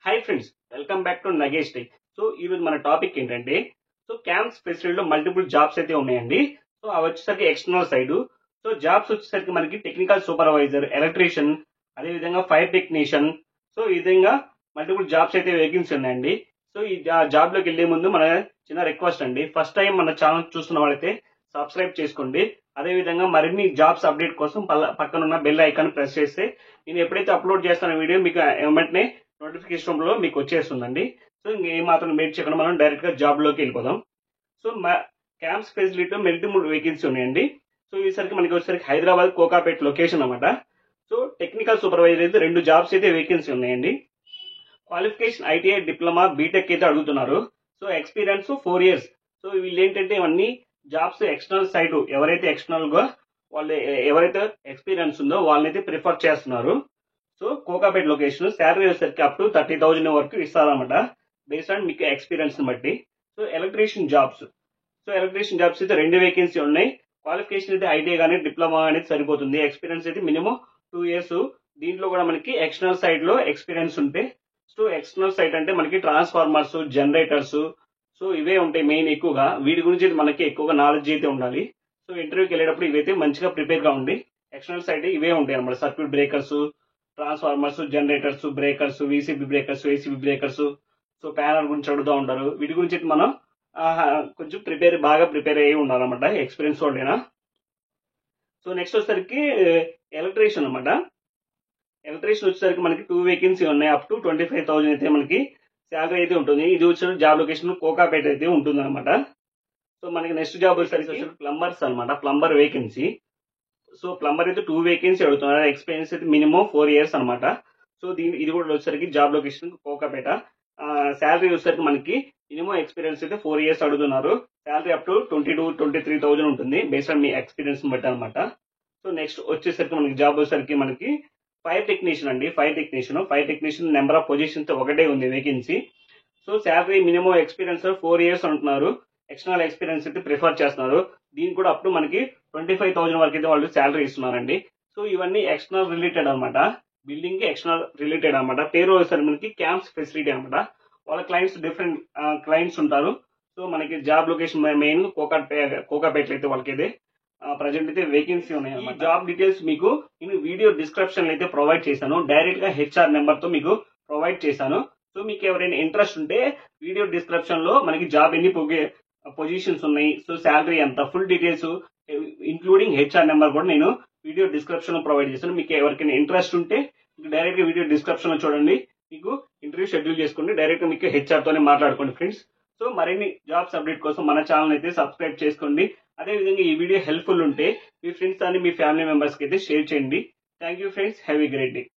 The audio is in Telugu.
Hi friends, welcome back to Nagesh tech. So ఈ రోజు మన టాపిక్ ఏంటంటే, సో క్యాంప్స్ ఫెసిలిటీలో మల్టిపుల్ జాబ్స్ అయితే ఉన్నాయండి. సో అవి వచ్చేసరికి ఎక్స్టర్నల్ సైడ్. సో జాబ్స్ వచ్చేసరికి మనకి టెక్నికల్ సూపర్వైజర్, ఎలక్ట్రీషియన్, అదే విధంగా ఫైర్ టెక్నీషియన్. సో ఈ విధంగా మల్టిపుల్ జాబ్స్ అయితే వేకెన్సీ ఉన్నాయండి. సో ఈ జాబ్ లోకి వెళ్లే ముందు మన చిన్న రిక్వెస్ట్ అండి, ఫస్ట్ టైం మన ఛానల్ చూస్తున్న వాళ్ళైతే సబ్స్క్రైబ్ చేసుకోండి. అదే విధంగా మరిన్ని జాబ్స్ అప్డేట్ కోసం పక్కన ఉన్న బెల్ ఐకాన్ ప్రెస్ చేస్తే నేను ఎప్పుడైతే అప్లోడ్ చేస్తున్న వీడియో మీకు వెంటనే నోటిఫికేషన్ లో మీకు వచ్చేస్తుందండి. సో ఇంకేం మాత్రం వెయిట్ చేయకుండా మనం డైరెక్ట్ గా జాబ్ లోకి వెళ్ళిపోదాం. సో క్యాంప్స్ ఫెసిలిటీలో మల్టిపుల్ వేకెన్సీ ఉన్నాయండి. సో ఈసారికి మనకి వచ్చేసరికి హైదరాబాద్ కోకాపేట్ లొకేషన్ అన్నమాట. సో టెక్నికల్ సూపర్వైజర్ అయితే 2 జాబ్స్ అయితే వేకెన్సీ ఉన్నాయండి. క్వాలిఫికేషన్ ఐటీఐ, డిప్లొమా, బీటెక్ అయితే అడుగుతున్నారు. So experience 4 years. సో వీళ్ళు ఏంటంటే ఇవన్నీ జాబ్స్ ఎక్స్టర్నల్ సైడ్, ఎవరైతే ఎక్స్టర్నల్ గా వాళ్ళు ఎవరైతే ఎక్స్పీరియన్స్ ఉందో వాళ్ళనైతే ప్రిఫర్ చేస్తున్నారు. సో కోకాపేట్ లొకేషన్, శాలరీ వచ్చేసరికి అప్ టు 30,000 వరకు ఇస్తారన్నమాట, బేస్డ్ ఆన్ మీకు ఎక్స్పీరియన్స్ బట్టి. సో ఎలక్ట్రీషియన్ జాబ్స్ అయితే 2 వేకెన్సీ ఉన్నాయి. క్వాలిఫికేషన్ అయితే ఐటీఐ కానీ డిప్లొమా అనేది సరిపోతుంది. ఎక్స్పీరియన్స్ అయితే మినిమం 2 years. దీంట్లో కూడా మనకి ఎక్స్టర్నల్ సైడ్ లో ఎక్స్పీరియన్స్ ఉంటే, సో ఎక్స్టర్నల్ సైడ్ అంటే మనకి ట్రాన్స్ఫార్మర్స్, జనరేటర్స్, సో ఇవే ఉంటాయి మెయిన్ ఎక్కువగా. వీటి గురించి మనకి ఎక్కువగా నాలెడ్జ్ అయితే ఉండాలి. సో ఇంటర్వ్యూకి వెళ్ళేటప్పుడు ఇవైతే మంచిగా ప్రిపేర్ గా ఉండి, ఎక్స్టర్నల్ సైడ్ ఇవే ఉంటాయి అన్నమాట. Circuit breakers, transformers, generators, breakers, VCB breakers, ACB breakers, so panel గురించి అడుగుతూ ఉంటారు. వీటి గురించి మనం కొంచెం బాగా ప్రిపేర్ అయ్యి ఉండాలన్నమాట, ఎక్స్పీరియన్స్ వాళ్ళైనా. సో నెక్స్ట్ వచ్చేసరికి ఎలక్ట్రీషియన్ అనమాట. ఎలక్ట్రీషియన్ వచ్చేసరికి మనకి 2 వేకెన్సీ ఉన్నాయి. అప్ టు 25,000 అయితే మనకి శాలరీ అయితే ఉంటుంది. ఇది వచ్చేసరికి జాబ్ లొకేషన్ కోకాపేట అయితే ఉంటుంది అనమాట. సో మనకి నెక్స్ట్ జాబ్ వచ్చేసరికి ప్లంబర్స్ అనమాట, ప్లంబర్ వేకెన్సీ. సో ప్లంబర్ అయితే 2 వేకెన్సీ అడుగుతున్నారు. ఎక్స్పీరియన్స్ అయితే మినిమం 4 years అనమాట. సో ఇది కూడా వచ్చేసరికి జాబ్ లొకేషన్ కోకాపేట. శాలరీ వచ్చేసరికి మనకి మినిమం ఎక్స్పీరియన్స్ అయితే 4 years అడుగుతున్నారు. శాలరీ అప్ టు 22,000-23,000 ఉంటుంది, బేస్డ్ ఆన్ మీ ఎక్స్పీరియన్స్ బట్టి అనమాట. సో నెక్స్ట్ వచ్చేసరికి మనకి జాబ్ వచ్చేసరికి మనకి ఫైర్ టెక్నీషియన్ అండి. Fire technician number of positions ఒకటే ఉంది vacancy. So salary minimum experience 4 years అంటున్నారు. ఎక్స్టర్నల్ ఎక్స్పీరియన్స్ అయితే ప్రిఫర్ చేస్తున్నారు. దీనికి కూడా అప్ టు మనకి 25,000 వరకు అయితే వాళ్ళు శాలరీ ఇస్తున్నారండి. సో ఇవన్నీ ఎక్స్టర్నల్ రిలేటెడ్ అనమాట, బిల్డింగ్ కి ఎక్స్టర్నల్ రిలేటెడ్ అనమాట. పేరు వచ్చేసరికి మనకి క్యాంప్స్ ఫెసిలిటీ అనమాట. వాళ్ళ క్లయింట్స్ డిఫరెంట్ క్లయింట్స్ ఉంటారు. సో మనకి జాబ్ లొకేషన్ మెయిన్ కోకాపేట అయితే వాళ్ళకైతే ప్రజెంట్ అయితే వేకెన్సీ ఉన్నాయి అన్నమాట. జాబ్ డీటెయిల్స్ మీకు నేను వీడియో డిస్క్రిప్షన్ అయితే ప్రొవైడ్ చేశాను. డైరెక్ట్ గా హెచ్ఆర్ నెంబర్ తో మీకు ప్రొవైడ్ చేశాను. సో మీకు ఎవరైనా ఇంట్రెస్ట్ ఉంటే వీడియో డిస్క్రిప్షన్ లో మనకి జాబ్ ఎన్ని పొజిషన్స్ ఉన్నాయి, సో శాలరీ ఎంత, full details including HR number కూడా నేను వీడియో డిస్క్రిప్షన్ లో ప్రొవైడ్ చేశాను. మీకు ఎవరికైనా ఇంట్రెస్ట్ ఉంటే డైరెక్ట్ గా వీడియో డిస్క్రిప్షన్ లో చూడండి, మీకు ఇంటర్వ్యూ షెడ్యూల్ చేసుకోండి. డైరెక్ట్ గా మీకు హెచ్ఆర్ తోనే మాట్లాడుకోండి ఫ్రెండ్స్. సో మరిన్ని జాబ్స్ అప్డేట్ కోసం మన ఛానల్ అయితే సబ్స్క్రైబ్ చేసుకోండి. అదే విధంగా ఈ వీడియో హెల్ప్ఫుల్ ఉంటే మీ ఫ్రెండ్స్ అని మీ ఫ్యామిలీ మెంబర్స్ కి అయితే షేర్ చేయండి. Thank you friends, have a great day.